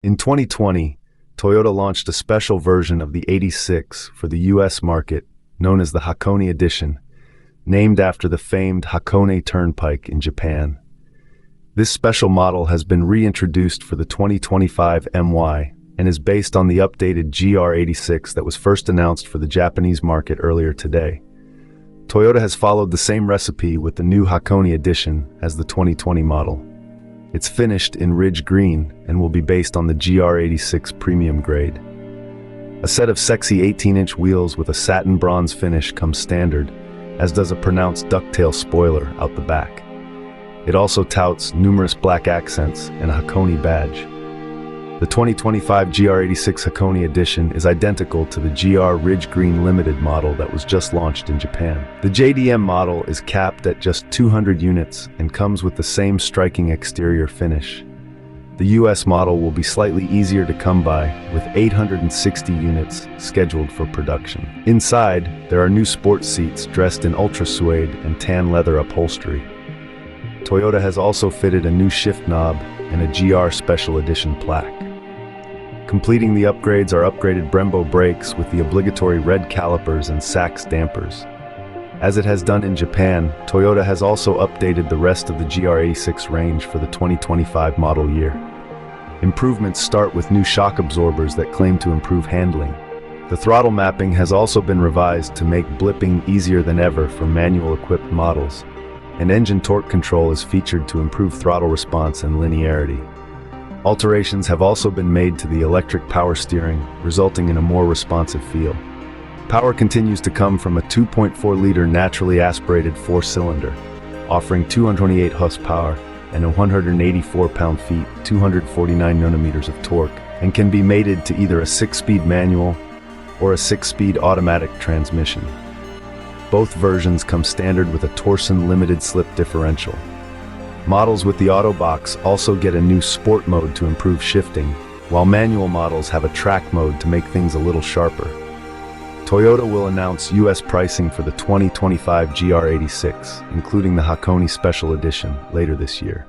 In 2020, Toyota launched a special version of the 86 for the US market, known as the Hakone Edition, named after the famed Hakone Turnpike in Japan. This special model has been reintroduced for the 2025 MY and is based on the updated GR86 that was first announced for the Japanese market earlier today. Toyota has followed the same recipe with the new Hakone Edition as the 2020 model. It's finished in ridge green and will be based on the GR86 Premium grade. A set of sexy 18-inch wheels with a satin bronze finish comes standard, as does a pronounced ducktail spoiler out the back. It also touts numerous black accents and a Hakone badge. The 2025 GR86 Hakone Edition is identical to the GR Ridge Green Limited model that was just launched in Japan. The JDM model is capped at just 200 units and comes with the same striking exterior finish. The US model will be slightly easier to come by, with 860 units scheduled for production. Inside, there are new sports seats dressed in Ultrasuede and tan leather upholstery. Toyota has also fitted a new shift knob and a GR Special Edition plaque. Completing the upgrades are upgraded Brembo brakes with the obligatory red calipers and Sachs dampers. As it has done in Japan, Toyota has also updated the rest of the GR86 range for the 2025 model year. Improvements start with new shock absorbers that claim to improve handling. The throttle mapping has also been revised to make blipping easier than ever for manual-equipped models, and engine torque control is featured to improve throttle response and linearity. Alterations have also been made to the electric power steering, resulting in a more responsive feel. Power continues to come from a 2.4-liter naturally aspirated four-cylinder, offering 228 horsepower and a 184 pound-feet, 249 newton-meters of torque, and can be mated to either a 6-speed manual or a 6-speed automatic transmission. Both versions come standard with a Torsen limited slip differential. Models with the auto box also get a new sport mode to improve shifting, while manual models have a track mode to make things a little sharper. Toyota will announce US pricing for the 2025 GR86, including the Hakone Special Edition, later this year.